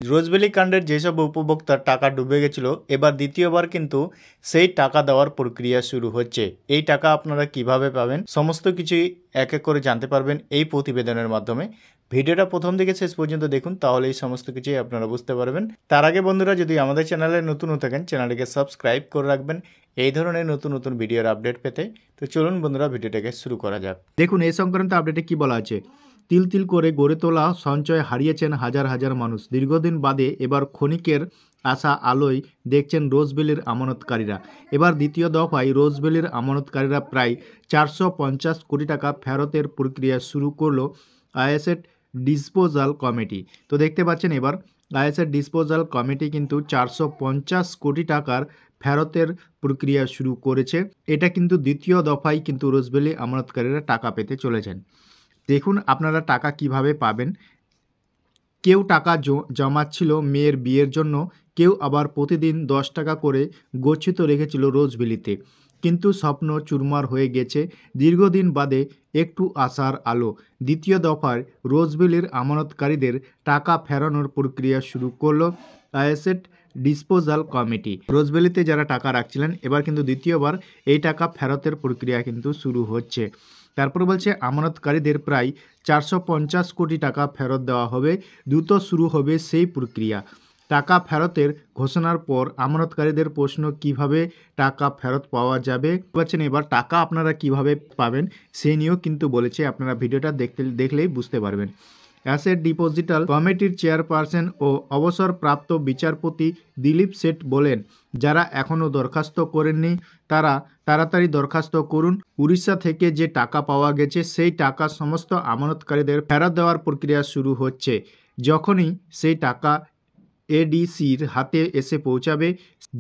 Rose Valley কাণ্ডের যেসব উপভোক্তার টাকা ডুবে গেছিল, এবার দ্বিতীয়বার কিন্তু সেই টাকা দেওয়ার প্রক্রিয়া শুরু হচ্ছে। এই টাকা আপনারা কিভাবে পাবেন সমস্ত কিছুই এক এক করে জানতে পারবেন এই প্রতিবেদনের মাধ্যমে। ভিডিওটা প্রথম থেকে শেষ পর্যন্ত দেখুন, তাহলে এই সমস্ত কিছুই আপনারা বুঝতে পারবেন। তার আগে বন্ধুরা, যদি আমাদের চ্যানেলে নতুন হয়ে থাকেন, চ্যানেলটিকে সাবস্ক্রাইব করে রাখবেন এই ধরনের নতুন নতুন ভিডিওর আপডেট পেতে। তো চলুন বন্ধুরা, ভিডিওটাকে শুরু করা যাক। দেখুন এই সংক্রান্ত আপডেটে কি বলা আছে। তিল তিল করে গড়ে তোলা সঞ্চয় হারিয়েছেন হাজার হাজার মানুষ। দীর্ঘদিন বাদে এবার ক্ষণিকের আশা আলোয় দেখছেন রোজভ্যালির আমানতকারীরা। এবার দ্বিতীয় দফায় রোজভ্যালির আমানতকারীরা প্রায় 450 কোটি টাকা ফেরতের প্রক্রিয়া শুরু করলো আইএসএট ডিসপোজাল কমিটি। তো দেখতে পাচ্ছেন এবার আইএসএট ডিসপোজাল কমিটি কিন্তু 450 কোটি টাকার ফেরতের প্রক্রিয়া শুরু করেছে। এটা কিন্তু দ্বিতীয় দফায় কিন্তু রোজভ্যালি আমানতকারীরা টাকা পেতে চলেছেন। দেখুন আপনারা টাকা কিভাবে পাবেন। কেউ টাকা জমাচ্ছিল মেয়ের বিয়ের জন্য, কেউ আবার প্রতিদিন 10 টাকা করে গচ্ছিত রেখেছিল রোজভ্যালিতে। কিন্তু স্বপ্ন চুরমার হয়ে গেছে। দীর্ঘদিন বাদে একটু আশার আলো। দ্বিতীয় দফার রোজভ্যালির আমানতকারীদের টাকা ফেরানোর প্রক্রিয়া শুরু করলো আইএসএট ডিসপোজাল কমিটি। রোজভ্যালিতে যারা টাকা রাখছিলেন, এবার কিন্তু দ্বিতীয়বার এই টাকা ফেরতের প্রক্রিয়া কিন্তু শুরু হচ্ছে। তারপর বলছে আমানতকারীদের প্রায় 450 কোটি টাকা ফেরত দেওয়া হবে। দ্রুত শুরু হবে সেই প্রক্রিয়া। টাকা ফেরতের ঘোষণার পর আমানতকারীদের প্রশ্ন, কিভাবে টাকা ফেরত পাওয়া যাবে। বলছেন এবার টাকা আপনারা কিভাবে পাবেন সে নিয়েও কিন্তু বলেছে। আপনারা ভিডিওটা দেখলেই বুঝতে পারবেন। অ্যাসেট ডিপোজিটাল কমিটির চেয়ারপারসন ও অবসরপ্রাপ্ত বিচারপতি দিলীপ শেঠ বলেন, যারা এখনও দরখাস্ত করেননি তারা তাড়াতাড়ি দরখাস্ত করুন। উড়িষ্যা থেকে যে টাকা পাওয়া গেছে সেই টাকা সমস্ত আমানতকারীদের ফেরত দেওয়ার প্রক্রিয়া শুরু হচ্ছে। যখনই সেই টাকা এডিসির হাতে এসে পৌঁছাবে,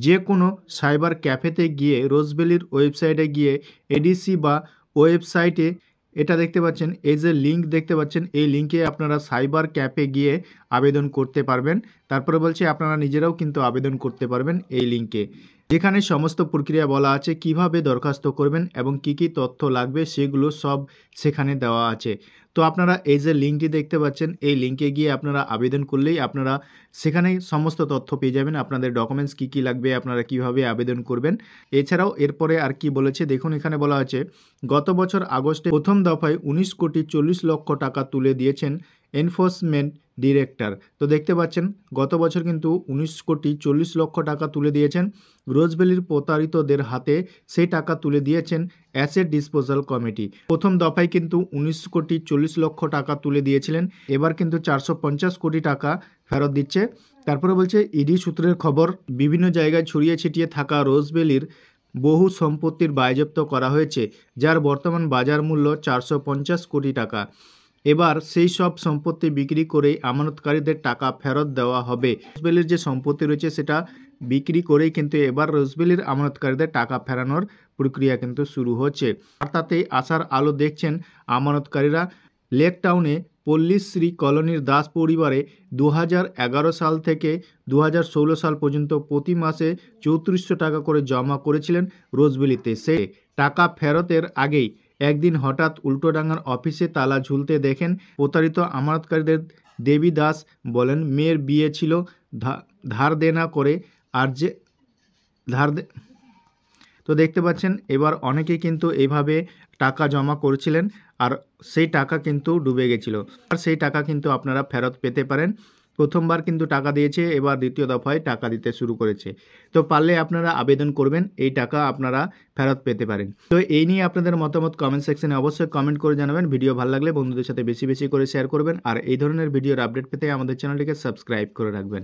যে কোনো সাইবার ক্যাফেতে গিয়ে রোজভ্যালির ওয়েবসাইটে গিয়ে এডিসি বা ওয়েবসাইটে এটা দেখতে পাচ্ছেন, এই যে লিঙ্ক দেখতে পাচ্ছেন, এই লিঙ্কে আপনারা সাইবার ক্যাফে গিয়ে আবেদন করতে পারবেন। তারপরে বলছে আপনারা নিজেরাও কিন্তু আবেদন করতে পারবেন এই লিঙ্কে, যেখানে সমস্ত প্রক্রিয়া বলা আছে, কিভাবে দরখাস্ত করবেন এবং কি কি তথ্য লাগবে সেগুলো সব সেখানে দেওয়া আছে। তো আপনারা এই যে লিঙ্কটি দেখতে পাচ্ছেন, এই লিঙ্কে গিয়ে আপনারা আবেদন করলেই আপনারা সেখানে সমস্ত তথ্য পেয়ে যাবেন। আপনাদের ডকুমেন্টস কী কী লাগবে, আপনারা কিভাবে আবেদন করবেন। এছাড়াও এরপরে আর কি বলেছে দেখুন, এখানে বলা আছে গত বছর আগস্টে প্রথম দফায় 19 কোটি 40 লক্ষ টাকা তুলে দিয়েছেন এনফোর্সমেন্ট ডিরেক্টর। তো দেখতে পাচ্ছেন গত বছর কিন্তু 19 কোটি 40 লক্ষ টাকা তুলে দিয়েছেন রোজভ্যালির প্রতারিতদের হাতে। সেই টাকা তুলে দিয়েছেন অ্যাসেট ডিসপোজাল কমিটি। প্রথম দফায় কিন্তু 19 কোটি 40 লক্ষ টাকা তুলে দিয়েছিলেন, এবার কিন্তু 450 কোটি টাকা ফেরত দিচ্ছে। তারপরে বলছে ইডি সূত্রের খবর, বিভিন্ন জায়গায় ছড়িয়ে ছিটিয়ে থাকা রোজভ্যালির বহু সম্পত্তির বাজেয়াপ্ত করা হয়েছে, যার বর্তমান বাজার মূল্য 450 কোটি টাকা। এবার সেই সব সম্পত্তি বিক্রি করেই আমানতকারীদের টাকা ফেরত দেওয়া হবে। রোজভ্যালির যে সম্পত্তি রয়েছে সেটা বিক্রি করেই কিন্তু এবার রোজভ্যালির আমানতকারীদের টাকা ফেরানোর প্রক্রিয়া কিন্তু শুরু হচ্ছে। আর তাতেই আশার আলো দেখছেন আমানতকারীরা। লেক টাউনে পল্লীশ্রী কলোনির দাস পরিবারে 2011 সাল থেকে 2016 সাল পর্যন্ত প্রতি মাসে 3400 টাকা করে জমা করেছিলেন রোজভ্যালিতে। সেই টাকা ফেরতের আগেই একদিন হঠাৎ উল্টোডাঙ্গার অফিসে তালা ঝুলতে দেখেন প্রতারিত আমানতকারীদের। দেবী দাস বলেন, মেয়ের বিয়ে ছিল, ধার দেনা করে আর যে তো দেখতে পাচ্ছেন এবার অনেকে কিন্তু এইভাবে টাকা জমা করেছিলেন আর সেই টাকা কিন্তু ডুবে গেছিল। আর সেই টাকা কিন্তু আপনারা ফেরত পেতে পারেন। প্রথমবার কিন্তু টাকা দিয়েছে, এবার দ্বিতীয় দফায় টাকা দিতে শুরু করেছে। তো পারলে আপনারা আবেদন করবেন, এই টাকা আপনারা ফেরত পেতে পারেন। তো এই নিয়ে আপনাদের মতামত কমেন্ট সেকশনে অবশ্যই কমেন্ট করে জানাবেন। ভিডিও ভালো লাগলে বন্ধুদের সাথে বেশি বেশি করে শেয়ার করবেন। আর এই ধরনের ভিডিওর আপডেট পেতে আমাদের চ্যানেলটিকে সাবস্ক্রাইব করে রাখবেন।